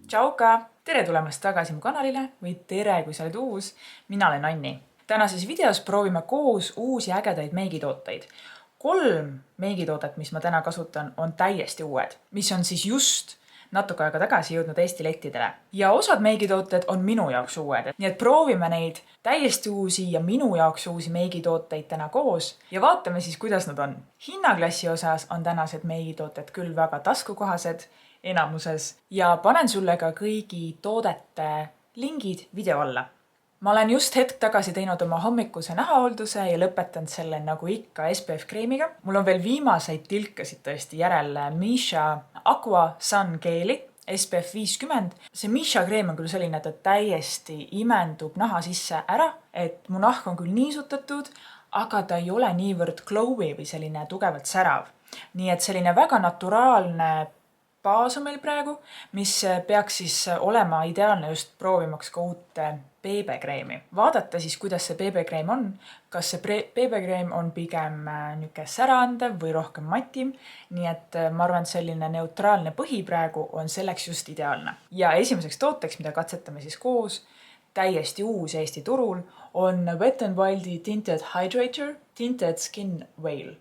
Tšauka! Tere tulemast tagasi mu kanalile või tere, kui sa oled uus. Mina olen Anni. Tänases videos proovime koos uusi ägedaid meigitooteid. 3 meigitootet, mis ma täna kasutan, on täiesti uued, mis on siis just natuke aega tagasi jõudnud Eesti lettidele. Ja osad meigitooted on minu jaoks uued. Nii et proovime neid täiesti uusi ja minu jaoks uusi meigitooteid täna koos ja vaatame siis, kuidas nad on. Hinnaklassi osas on tänased meigitooted küll väga taskukohased enamuses ja panen sulle ka kõigi toodete lingid video alla. Ma olen just hetk tagasi teinud oma hommikuse nahahoolduse ja lõpetanud selle nagu ikka SPF kreemiga. Mul on veel viimaseid tilkasid tõesti järel Missha Aqua Sun Geeli SPF 50. See Missha kreem on küll selline, et ta täiesti imendub naha sisse ära, et mu nahk on küll niisutatud, aga ta ei ole niivõrd glowy või selline tugevalt särav. Nii et selline väga naturaalne baas on meil praegu, mis peaks siis olema ideaalne just proovimaks ka uut BB-kreemi. Vaadata siis, kuidas see BB-kreem on. Kas see BB-kreem on pigem niuke säraandev või rohkem matim. Nii et ma arvan, et selline neutraalne põhi praegu on selleks just ideaalne. Ja esimeseks tooteks, mida katsetame siis koos, täiesti uus Eesti turul, on Wet n Wild'i Tinted Hydrator Tinted Skin Veil.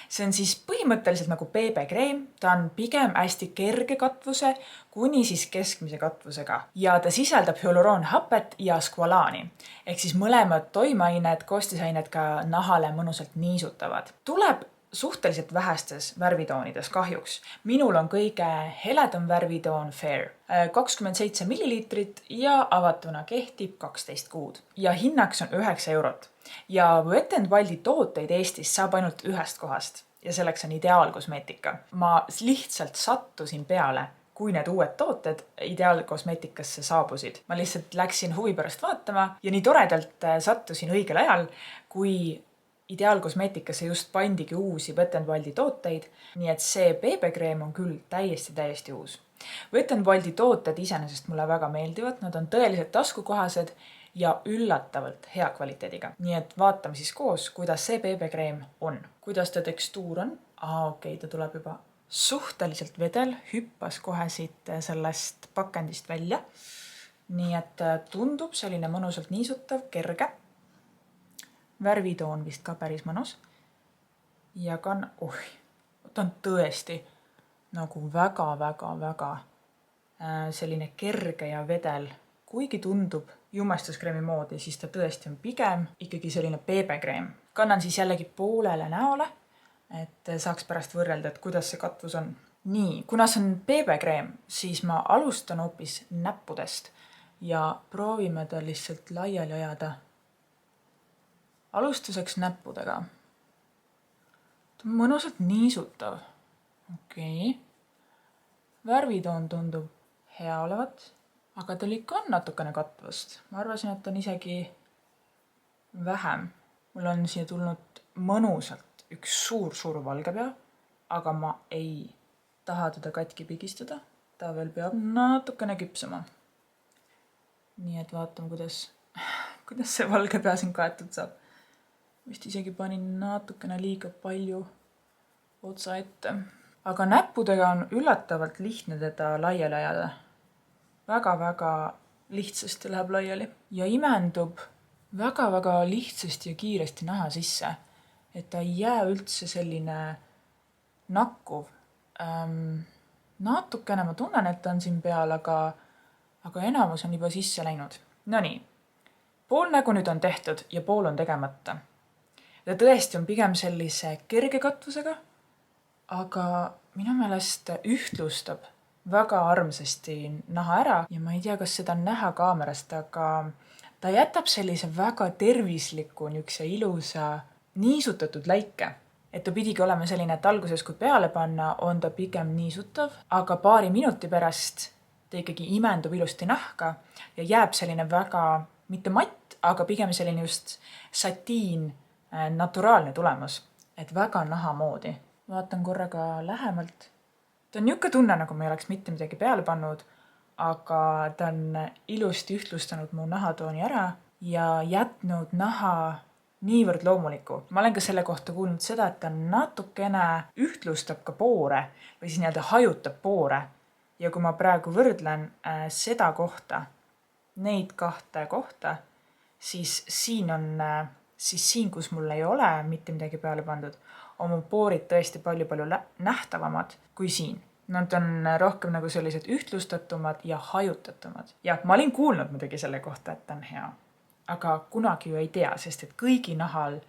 See on siis põhimõtteliselt nagu BB-kreem, ta on pigem hästi kerge katvuse kuni siis keskmise katvusega ja ta sisaldab hyaluroonhapet ja squalaani. Ehk siis mõlemad toimeained, koostisained ka nahale mõnusalt niisutavad. Tuleb suhteliselt vähestes värvitoonides kahjuks. Minul on kõige heledam värvitoon Fair. 27 milliliitrit ja avatuna kehtib 12 kuud. Ja hinnaks on 9 eurot. Ja Wet n Wild'i tooteid Eestis saab ainult ühest kohast. Ja selleks on Ideaalkosmeetika. Ma lihtsalt sattusin peale, kui need uued tooted Ideaalkosmeetikasse saabusid. Ma lihtsalt läksin huvi pärast vaatama ja nii toredalt sattusin õigel ajal, kui Ideaalkosmeetikasse just pandigi uusi Wet n Wild'i tooteid, nii et see BB-kreem on küll täiesti uus. Wet n Wild'i tooted iseenesest mulle väga meeldivad, nad on tõeliselt taskukohased ja üllatavalt hea kvaliteediga. Nii et vaatame siis koos, kuidas see BB-kreem on. Kuidas ta tekstuur on? Okei, ta tuleb juba suhteliselt vedel, hüppas kohe siit sellest pakendist välja. Nii et tundub selline mõnusalt niisutav, kerge. Värvitoon vist ka päris mõnus. Ja ta on tõesti nagu väga selline kerge ja vedel. Kuigi tundub jumestuskreemi moodi, siis ta tõesti on pigem ikkagi selline BB-kreem. Kannan siis jällegi poolele näole, et saaks pärast võrrelda, et kuidas see katvus on. Nii, kuna see on BB-kreem, siis ma alustan hoopis näppudest ja proovime ta lihtsalt laiali ajada. Alustuseks näppudega. Ta on mõnusalt niisutav. Okei. Värvitoon tundub hea olevat, aga tal ikka on natukene katvust. Ma arvasin, et on isegi vähem. Mul on siia tulnud mõnusalt üks suur valgepea, aga ma ei taha teda katki pigistada. Ta veel peab natukene küpsama. Nii et vaatame, kuidas see valgepea siin kaetud saab. Vist isegi panin natukene liiga palju otsa ette. Aga näppudega on üllatavalt lihtne teda laiali ajada. Väga lihtsasti läheb laiali. Ja imendub väga lihtsasti ja kiiresti naha sisse. Et ta ei jää üldse selline nakkuv. Natukene ma tunnen, et ta on siin peal, aga enamus on juba sisse läinud. Nonii, pool nägu nüüd on tehtud ja pool on tegemata. Ta tõesti on pigem sellise kerge katvusega, aga minu meelest ühtlustab väga armsasti naha ära ja ma ei tea, kas seda on näha kaamerast, aga ta jätab sellise väga tervisliku niukse ilusa niisutatud läike. Et ta pidigi olema selline, et alguses kui peale panna, on ta pigem niisutav, aga paari minuti pärast ta ikkagi imendub ilusti nahka ja jääb selline väga, mitte matt, aga pigem selline just satiin, naturaalne tulemus, et väga naha moodi. Vaatan korraga lähemalt. Ta on niuke tunne, nagu ma ei oleks mitte midagi peale pannud, aga ta on ilusti ühtlustanud mu nahatooni ära ja jätnud naha niivõrd loomuliku. Ma olen ka selle kohta kuulnud seda, et ta natukene ühtlustab ka poore või siis hajutab poore Ja kui ma praegu võrdlen seda kohta, neid kahte kohta, siis siin, kus mul ei ole mitte midagi peale pandud, on mu poorid tõesti palju nähtavamad kui siin. Nad on rohkem nagu sellised ühtlustatumad ja hajutatumad. Ja ma olin kuulnud muidugi selle kohta, et ta on hea. Aga kunagi ju ei tea, sest et kõigi nahal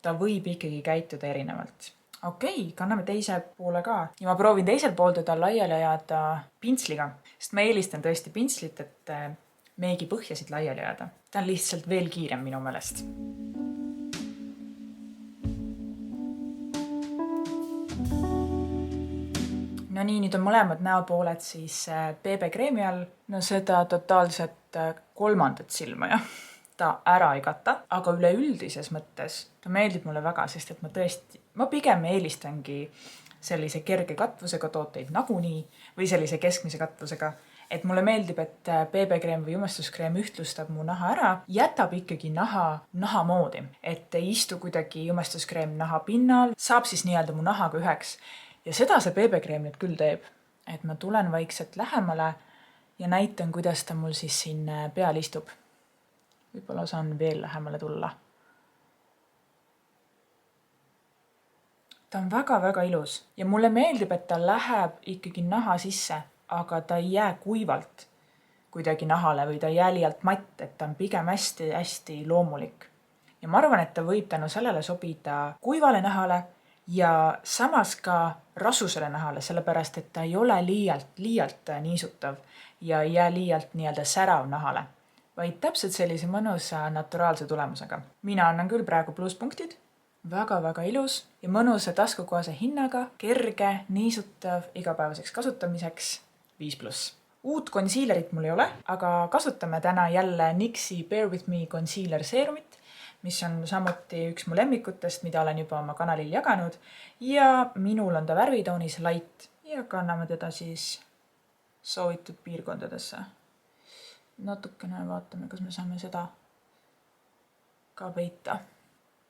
ta võib ikkagi käituda erinevalt. Okei, kanname teise poole ka. Ja ma proovin teisel pool teda laiali ajada pintsliga, sest ma eelistan tõesti pintslit, et meigi põhjasid laiali ajada. Ta on lihtsalt veel kiirem minu meelest. No nii, nüüd on mõlemad näopooled siis BB kreemi all. No seda totaalset kolmandat silma, jah. Ta ära ei kata, aga üleüldises mõttes ta meeldib mulle väga, sest et ma pigem eelistangi sellise kerge katvusega tooteid nagunii või sellise keskmise katvusega. Et mulle meeldib, et BB-kreem või jumestuskreem ühtlustab mu naha ära, jätab ikkagi naha moodi. Et ei istu kuidagi jumestuskreem naha pinnal, saab siis nii-öelda mu nahaga üheks. Ja seda see BB-kreem nüüd küll teeb, et ma tulen vaikselt lähemale ja näitan, kuidas ta mul siis siin peal istub. Võib-olla saan veel lähemale tulla. Ta on väga ilus ja mulle meeldib, et ta läheb ikkagi naha sisse, aga ta ei jää kuivalt kuidagi nahale või ta ei jää liialt matt, et ta on pigem hästi loomulik. Ja ma arvan, et ta võib tänu sellele sobida kuivale nahale ja samas ka rasusele nahale, sellepärast, et ta ei ole liialt niisutav ja ei jää liialt nii-öelda särav nahale, vaid täpselt sellise mõnusa naturaalse tulemusega. Mina annan küll praegu plusspunktid, väga ilus ja mõnusa taskukohase hinnaga, kerge, niisutav, igapäevaseks kasutamiseks 5+. Uut concealerit mul ei ole, aga kasutame täna jälle NYXi Bare With Me Concealer Serumit, mis on samuti üks mu lemmikutest, mida olen juba oma kanalil jaganud ja minul on ta värvitoonis light ja kanname teda siis soovitud piirkondadesse. Natukene vaatame, kas me saame seda ka peita.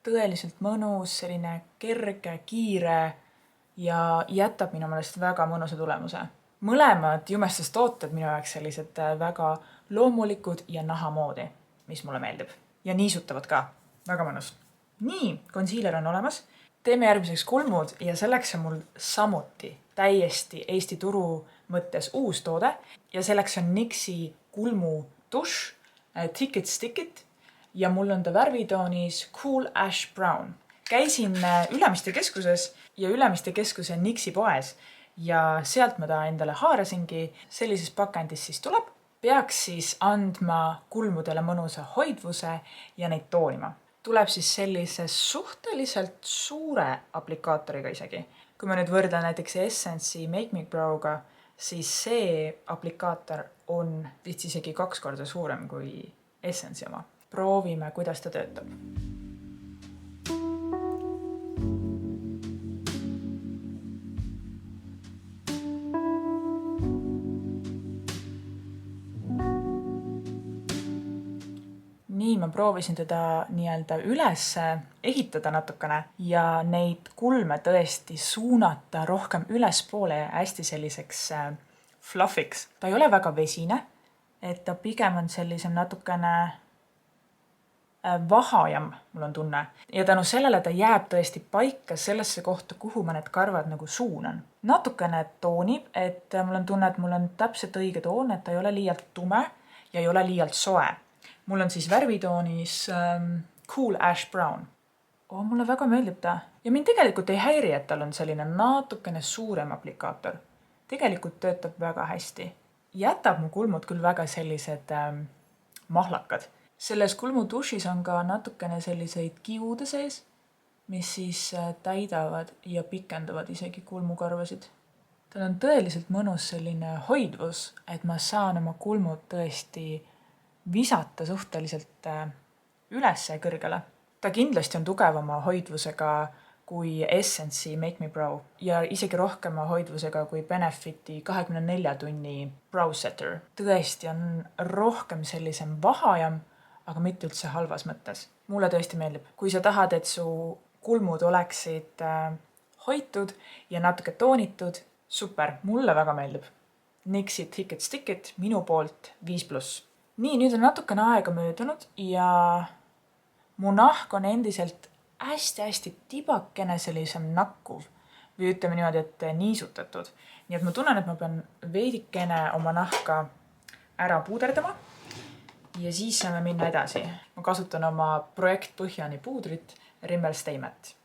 Tõeliselt mõnus, selline kerge, kiire ja jätab minu meelest väga mõnusa tulemuse. Mõlemad jumestustooted minu jaoks sellised väga loomulikud ja nahamoodi, mis mulle meeldib. Ja niisutavad ka. Väga mõnus. Nii, concealer on olemas. Teeme järgmiseks kulmud ja selleks on mul samuti täiesti Eesti turu mõttes uus toode. Ja selleks on NYXi kulmu tush Thick It Stick It ja mul on ta värvitoonis Cool Ash Brown. Käisin Ülemiste keskuses ja Ülemiste keskuse NYXi poes ja sealt ma ta endale haarasingi. Sellises pakendis siis tuleb. Peaks siis andma kulmudele mõnusa hoidvuse ja neid toonima. Tuleb siis sellise suhteliselt suure aplikaatoriga isegi. Kui ma nüüd võrdlen näiteks Essence'i Make Me Brow'ga, siis see aplikaator on vist isegi 2 korda suurem kui Essence'i oma. Proovime, kuidas ta töötab. Nii, ma proovisin teda nii-öelda üles ehitada natukene ja neid kulme tõesti suunata rohkem ülespoole ja hästi selliseks fluffiks. Ta ei ole väga vesine, et ta pigem on sellisem natukene vahajam, mul on tunne. Ja tänu sellele ta jääb tõesti paika sellesse kohta, kuhu ma need karvad nagu suunan. Natukene toonib, et mul on tunne, et mul on täpselt õige toon, et ta ei ole liialt tume ja ei ole liialt soe. Mul on siis värvitoonis Cool Ash Brown. Mulle väga meeldib ta. Ja mind tegelikult ei häiri, et tal on selline natukene suurem aplikaator. Tegelikult töötab väga hästi. Jätab mu kulmud küll väga sellised mahlakad. Selles kulmutušis on ka natukene selliseid kiude sees, mis siis täidavad ja pikendavad isegi kulmukarvasid. Tal on tõeliselt mõnus selline hoidvus, et ma saan oma kulmud tõesti visata suhteliselt üles kõrgele. Ta kindlasti on tugevama hoidvusega kui Essence'i Make Me Brow ja isegi rohkema hoidvusega kui Benefiti 24 tunni Brow Setter. Tõesti on rohkem sellisem vahajam, aga mitte üldse halvas mõttes. Mulle tõesti meeldib. Kui sa tahad, et su kulmud oleksid hoitud ja natuke toonitud, super, mulle väga meeldib. Nix It, Hic It, Stick It minu poolt 5+. Nii, nüüd on natukene aega möödunud ja mu nahk on endiselt hästi tibakene sellisem nakkuv või ütleme niimoodi, et niisutatud. Nii et ma tunnen, et ma pean veidikene oma nahka ära puuderdama ja siis saame minna edasi. Ma kasutan oma projekt Põhjani puudrit Rimmel Stay Matte.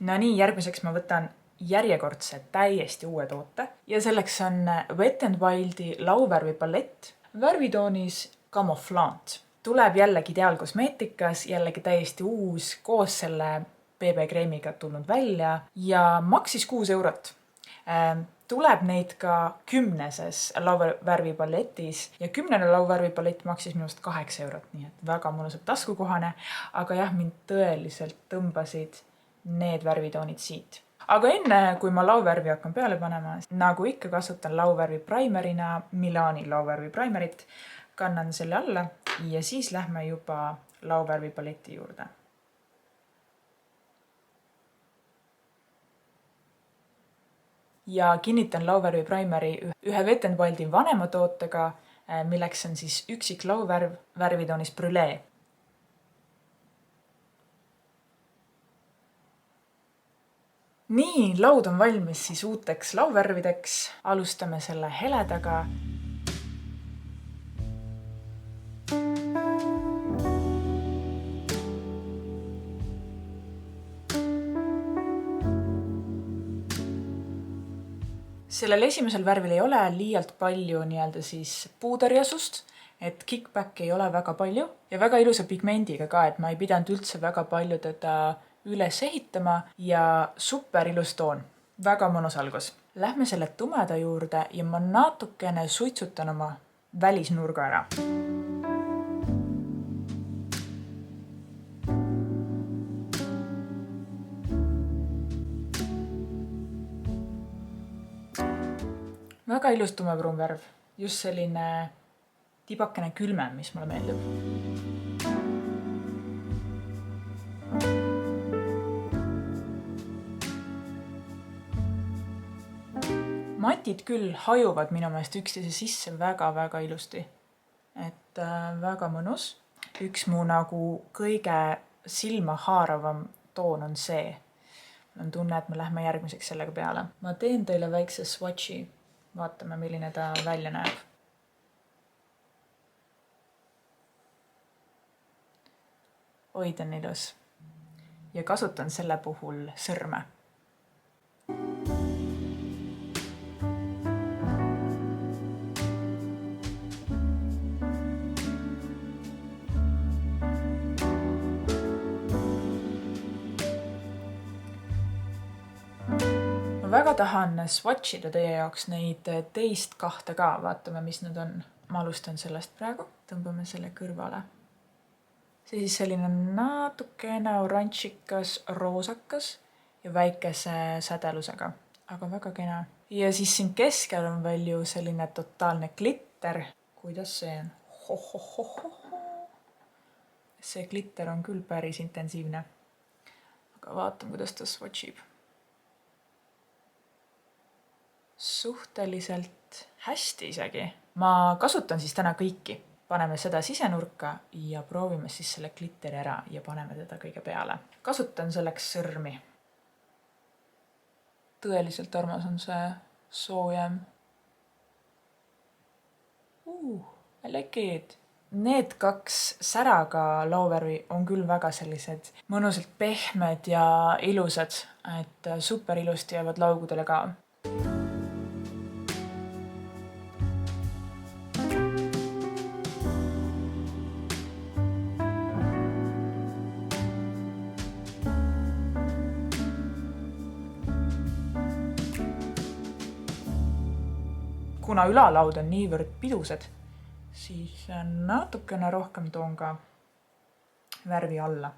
No nii, järgmiseks ma võtan järjekordse täiesti uue toote ja selleks on Wet n Wild'i lauvärvi palett värvitoonis Camouflante. Tuleb jällegi Ideaalkosmeetikas, jällegi täiesti uus, koos selle BB kreemiga tulnud välja ja maksis 6 €. Tuleb neid ka 10. lauvärvi paletis ja 10. lauvärvi palett maksis minust 8 €, nii et väga mõnusalt taskukohane, aga jah, mind tõeliselt tõmbasid need värvitoonid siit. Aga enne, kui ma lauvärvi hakkan peale panema, nagu ikka kasutan lauvärvi primerina Milani lauvärvi primerit, kannan selle alla ja siis lähme juba lauvärvi paleti juurde. Ja kinnitan lauvärvi primeri ühe Wet n Wild'i vanema tootega, milleks on siis üksik lauvärv värvitoonis Brûlée. Nii, laud on valmis siis uuteks lauvärvideks. Alustame selle heledaga. Sellel esimesel värvil ei ole liialt palju nii-öelda siis puuderjasust, et kickback ei ole väga palju ja väga ilusa pigmendiga ka, et ma ei pidanud üldse väga palju teda üles ehitama ja super ilus toon. Väga mõnus algus. Lähme selle tumeda juurde ja ma natukene suitsutan oma välisnurga ära. Väga ilus tumepruun värv. Just selline tibakene külmem, mis mulle meeldib. Matid küll hajuvad minu meelest üksteise sisse väga ilusti. Et väga mõnus. Üks mu nagu kõige silma haaravam toon on see. Ma tunne, et me lähme järgmiseks sellega peale. Ma teen teile väikse swatchi. Vaatame, milline ta välja näeb. Oi, ta on ilus. Ja kasutan selle puhul sõrme. Ma väga tahan swatchida teie jaoks neid teist kahte ka. Vaatame, mis need on. Ma alustan sellest praegu. Tõmbame selle kõrvale. See siis selline natukene oranžikas, roosakas ja väikese sädelusega. Aga väga kena. Ja siis siin keskel on veel ju selline totaalne glitter. Kuidas see on? See glitter on küll päris intensiivne. Aga vaatan, kuidas ta swatchib. Suhteliselt hästi isegi. Ma kasutan siis täna kõiki. Paneme seda sisenurka ja proovime siis selle glitteri ära ja paneme teda kõige peale. Kasutan selleks sõrmi. Tõeliselt armas on see soojem. I like it. Need kaks säraga lauvärvi on küll väga sellised mõnusalt pehmed ja ilusad, et super ilusti jäävad laugudele ka. Kuna ülalaud on niivõrd pidused, siis natukene rohkem toon ka värvi alla.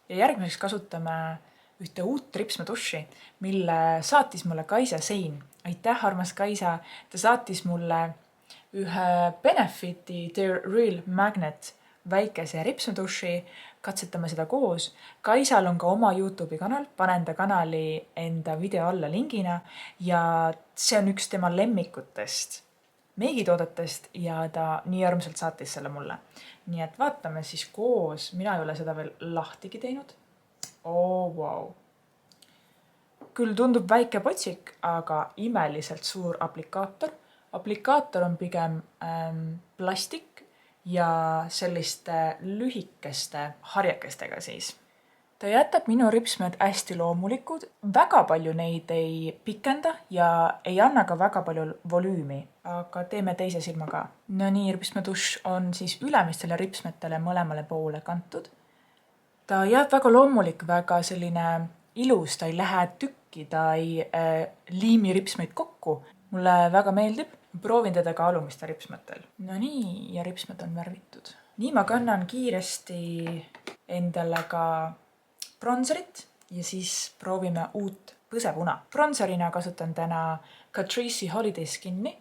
Ja järgmiseks kasutame ühte uut tripsmetuši, mille saatis mulle Kaisa Sein. Aitäh, armas Kaisa! Ta saatis mulle ühe Benefiti The Real Magnet väikese ripsmeduši, katsetame seda koos. Kaisal on ka oma YouTube'i kanal, panen ta kanali enda video alla lingina ja see on üks tema lemmikutest meigitoodetest ja ta nii armsalt saatis selle mulle. Nii et vaatame siis koos, mina ei ole seda veel lahtigi teinud. Wow. Küll tundub väike potsik, aga imeliselt suur aplikaator. Aplikaator on pigem plastik ja selliste lühikeste harjakestega siis. Ta jätab minu ripsmed hästi loomulikud, väga palju neid ei pikenda ja ei anna ka väga palju volüümi, aga teeme teise silma ka. No nii, ripsmeduš on siis ülemistele ripsmetele mõlemale poole kantud. Ta jääb väga loomulik, väga selline ilus, ta ei lähe tükki, ta ei liimi ripsmeid kokku. Mulle väga meeldib, proovin teda ka alumiste ripsmetel. No nii, ja ripsmed on värvitud. Nii ma kannan kiiresti endale ka bronzerit ja siis proovime uut põsepuna. Bronzerina kasutan täna Catrice Holiday Skin'i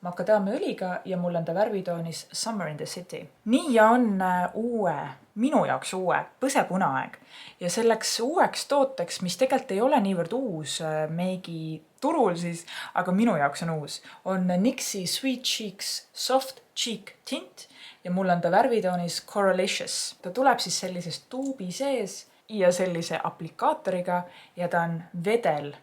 makadaamiaõliga ja mul on ta värvitoonis Summer in the City. Nii ja on minu jaoks uue põsepunaaeg ja selleks uueks tooteks, mis tegelikult ei ole niivõrd uus meigi turul siis, aga minu jaoks on uus, on NYXi Sweet Cheeks Soft Cheek Tint ja mul on ta värvitoonis Coralicious. Ta tuleb siis sellises tuubi sees ja sellise aplikaatoriga ja ta on vedel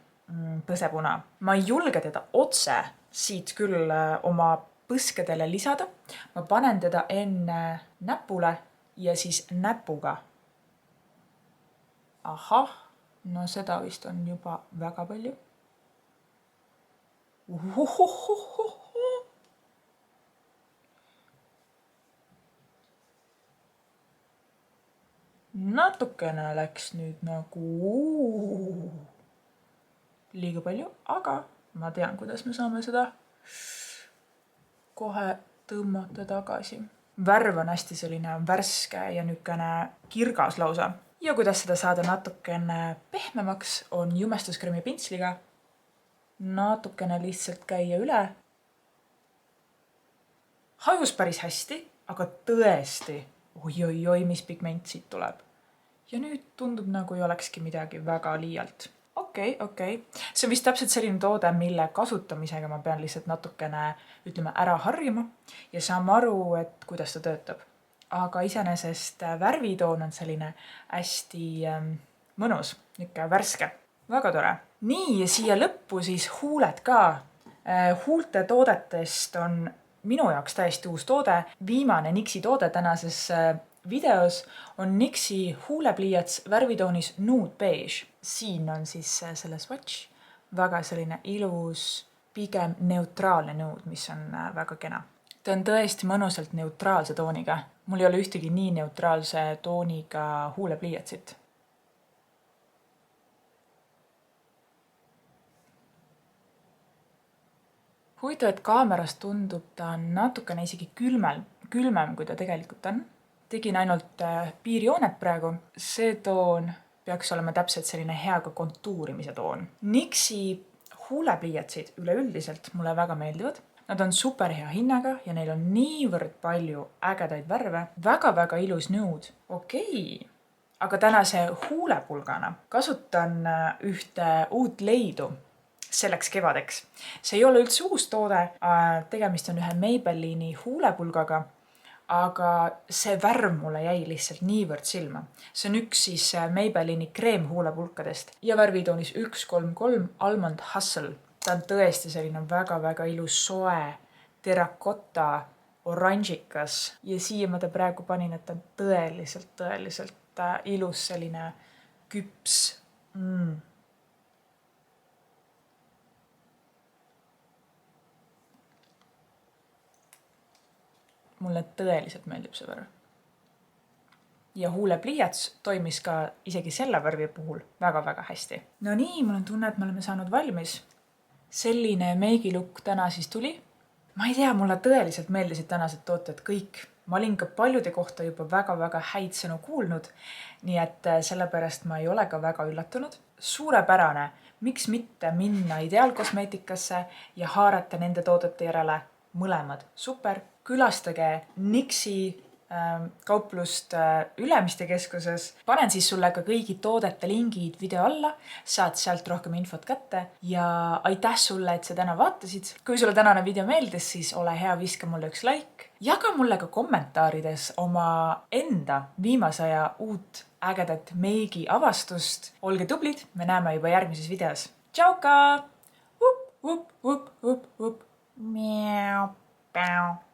põsepuna. Ma ei julge teda otse siit küll oma põskedele lisada. Ma panen teda enne näpule ja siis näpuga. Ahah, no seda vist on juba väga palju. Natukene läks nüüd nagu liiga palju, aga ma tean, kuidas me saame seda kohe tõmmata tagasi. Värv on hästi selline värske ja nükene kirgas lausa. Ja kuidas seda saada natukene pehmemaks, on jumestuskreemi pintsliga natukene lihtsalt käia üle. Hajus päris hästi, aga tõesti, oi, mis pigment siit tuleb. Ja nüüd tundub nagu ei olekski midagi väga liialt. Okei. See on vist täpselt selline toode, mille kasutamisega ma pean lihtsalt natukene, ära harjuma ja saama aru, et kuidas ta töötab. Aga iseenesest värvitoon on selline hästi mõnus, niisugune värske. Väga tore. Nii, ja siia lõppu siis huuled ka. Huulte toodetest on minu jaoks täiesti uus toode. Viimane NYXi toode tänases videos on NYXi huulepliiats värvitoonis Nude Beige. Siin on siis selle swatch. Väga selline ilus, pigem neutraalne nude, mis on väga kena. Ta on tõesti mõnusalt neutraalse tooniga. Mul ei ole ühtegi nii neutraalse tooniga huulepliiatsit. Huvitav, et kaamerast tundub ta natukene isegi külmem, kui ta tegelikult on. Tegin ainult piirjoonet praegu. See toon peaks olema täpselt selline hea ka kontuurimise toon. NYXi huulepliiatsid üleüldiselt mulle väga meeldivad. Nad on super hea hinnaga ja neil on niivõrd palju ägedaid värve. Väga ilus nude. Okei. Aga tänase huulepulgana kasutan ühte uut leidu selleks kevadeks. See ei ole üldse uus toode. Tegemist on ühe Maybellini huulepulgaga. Aga see värv mulle jäi lihtsalt niivõrd silma. See on üks siis Maybellini kreemhuulepulkadest ja värvitoonis 133 Almond Hustle. Ta on tõesti selline väga ilus soe, terrakotta, oranžikas ja siia ma ta praegu panin, et ta on tõeliselt ilus selline küps. Mulle tõeliselt meeldib see värv. Ja huulepliiats toimis ka isegi selle värvi puhul väga hästi. No nii, mul on tunne, et me oleme saanud valmis. Selline meigilukk täna siis tuli. Ma ei tea, mulle tõeliselt meeldisid tänased tooted kõik. Ma olin ka paljude kohta juba väga häid sõnu kuulnud, nii et sellepärast ma ei ole ka väga üllatunud. Suurepärane, miks mitte minna ideaalkosmeetikasse ja haarata nende toodete järele mõlemad. Super! Külastage NYXi kauplust Ülemiste keskuses. Panen siis sulle ka kõigi toodete lingid video alla, saad sealt rohkem infot kätte ja aitäh sulle, et sa täna vaatasid. Kui sulle tänane video meeldis, siis ole hea, viska mulle üks like. Jaga mulle ka kommentaarides oma enda viimase aja uut ägedat meigi avastust. Olge tublid, me näeme juba järgmises videos. Tšauka! Miau, päu.